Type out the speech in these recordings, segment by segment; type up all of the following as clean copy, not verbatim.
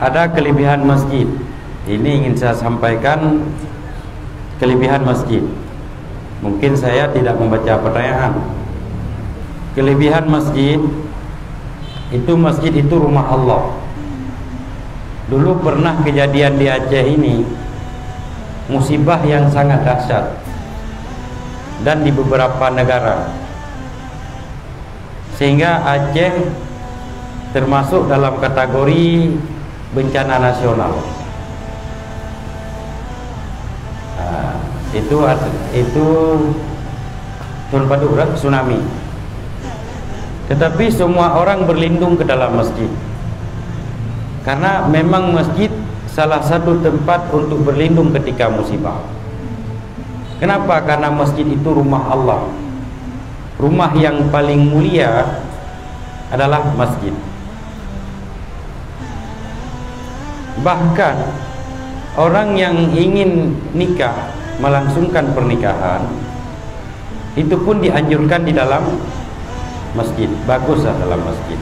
ada kelebihan masjid. Ini ingin saya sampaikan kelebihan masjid. Mungkin saya tidak membaca pertanyaan. Kelebihan masjid itu, masjid itu rumah Allah. Dulu pernah kejadian di Aceh ini, musibah yang sangat dahsyat, dan di beberapa negara, sehingga Aceh termasuk dalam kategori bencana nasional. Itu tsunami. Tetapi semua orang berlindung ke dalam masjid, karena memang masjid salah satu tempat untuk berlindung ketika musibah. Kenapa? Karena masjid itu rumah Allah. Rumah yang paling mulia adalah masjid. Bahkan orang yang ingin nikah, melangsungkan pernikahan, itu pun dianjurkan di dalam masjid. Baguslah dalam masjid.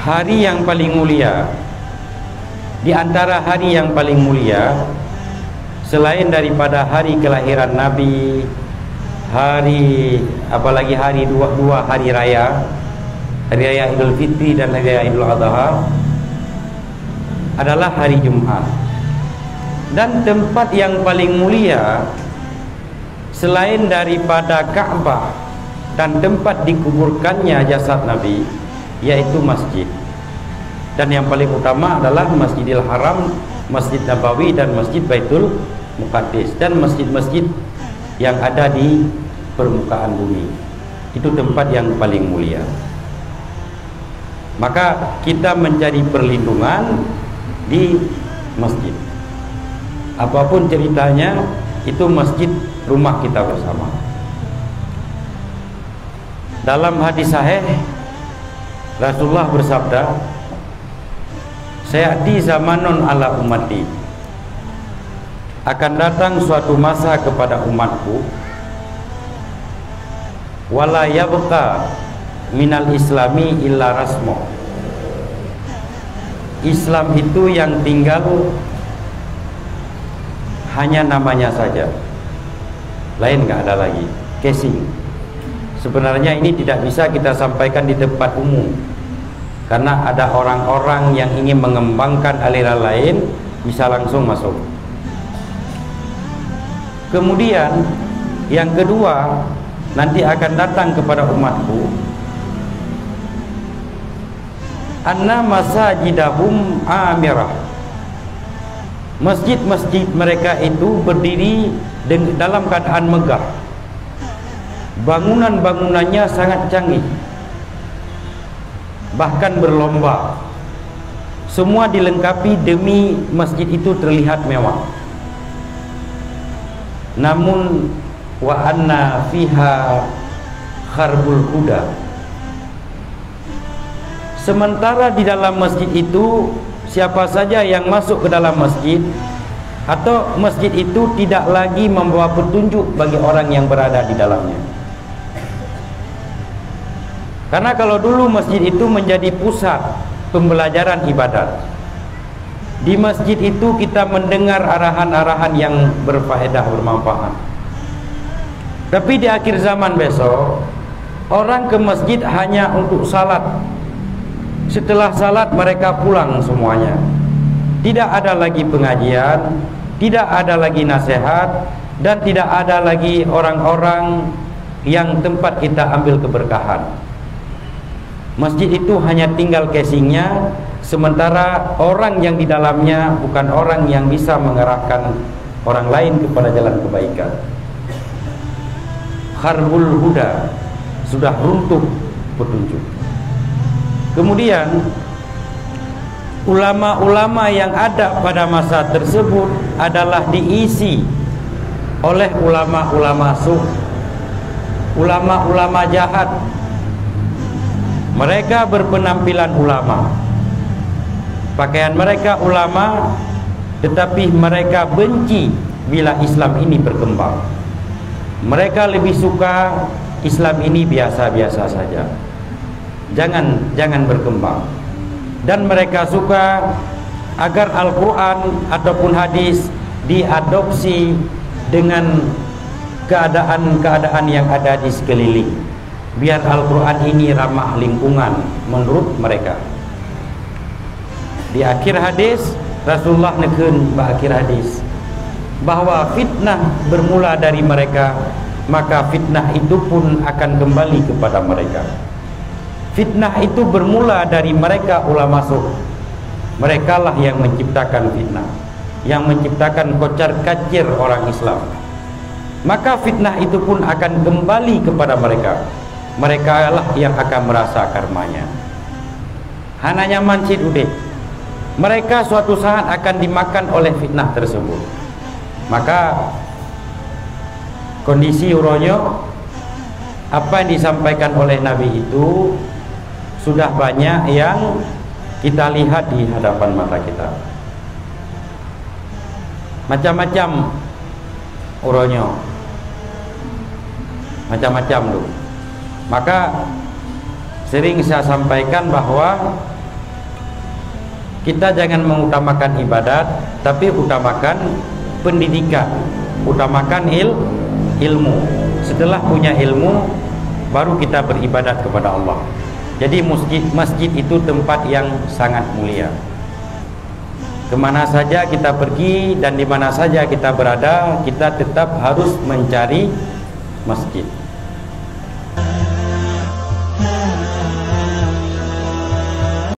Hari yang paling mulia, di antara hari yang paling mulia, selain daripada hari kelahiran Nabi, apalagi hari dua hari raya Idul Fitri dan hari raya Idul Adha, adalah hari Jumat. Dan tempat yang paling mulia selain daripada Ka'bah dan tempat dikuburkannya jasad Nabi, yaitu masjid. Dan yang paling utama adalah Masjidil Haram, Masjid Nabawi, dan Masjid Baitul Muqaddis, dan masjid-masjid yang ada di permukaan bumi. Itu tempat yang paling mulia. Maka kita mencari perlindungan di masjid. Apapun ceritanya, itu masjid rumah kita bersama. Dalam hadis sahih, Rasulullah bersabda, "Sayati zamanun ala ummati." Akan datang suatu masa kepada umatku, wala yabqa minal islami illa rasmo. Islam itu yang tinggal hanya namanya saja, lain nggak ada lagi. Casing. Sebenarnya ini tidak bisa kita sampaikan di tempat umum, karena ada orang-orang yang ingin mengembangkan aliran lain, bisa langsung masuk. Kemudian yang kedua, nanti akan datang kepada umatku, anna masajidahum amirah. Masjid-masjid mereka itu berdiri dalam keadaan megah. Bangunan-bangunannya sangat canggih, bahkan berlomba. Semua dilengkapi demi masjid itu terlihat mewah. Namun wa anna fiha kharbul huda. Sementara di dalam masjid itu, siapa saja yang masuk ke dalam masjid, atau masjid itu tidak lagi membawa petunjuk bagi orang yang berada di dalamnya. Karena kalau dulu masjid itu menjadi pusat pembelajaran ibadat, di masjid itu kita mendengar arahan-arahan yang berfaedah, bermanfaat. Tapi di akhir zaman besok, orang ke masjid hanya untuk salat. Setelah salat mereka pulang semuanya. Tidak ada lagi pengajian, tidak ada lagi nasihat, dan tidak ada lagi orang-orang yang tempat kita ambil keberkahan. Masjid itu hanya tinggal casingnya, sementara orang yang di dalamnya bukan orang yang bisa mengarahkan orang lain kepada jalan kebaikan. Kharbul huda, sudah runtuh petunjuk. Kemudian ulama-ulama yang ada pada masa tersebut adalah diisi oleh ulama-ulama suh, ulama-ulama jahat. Mereka berpenampilan ulama, pakaian mereka ulama, tetapi mereka benci bila Islam ini berkembang. Mereka lebih suka Islam ini biasa-biasa saja. Jangan berkembang. dan mereka suka agar Al-Quran ataupun hadis diadopsi dengan keadaan-keadaan yang ada di sekeliling, biar Al-Quran ini ramah lingkungan menurut mereka. Di akhir hadis Rasulullah neken akhir hadis bahwa fitnah bermula dari mereka, maka fitnah itu pun akan kembali kepada mereka. Fitnah itu bermula dari mereka ulama suh. Mereka lah yang menciptakan fitnah, yang menciptakan kocar-kacir orang Islam. Maka fitnah itu pun akan kembali kepada mereka. Mereka lah yang akan merasa karmanya. Hananya mancit udah. Mereka suatu saat akan dimakan oleh fitnah tersebut. Maka kondisi uronyo, apa yang disampaikan oleh Nabi itu sudah banyak yang kita lihat di hadapan mata kita. Macam-macam uronyo, macam-macam tuh. Maka sering saya sampaikan bahwa kita jangan mengutamakan ibadat, tapi utamakan pendidikan, utamakan ilmu. Setelah punya ilmu, baru kita beribadat kepada Allah. Jadi masjid itu tempat yang sangat mulia. Kemana saja kita pergi dan di mana saja kita berada, kita tetap harus mencari masjid.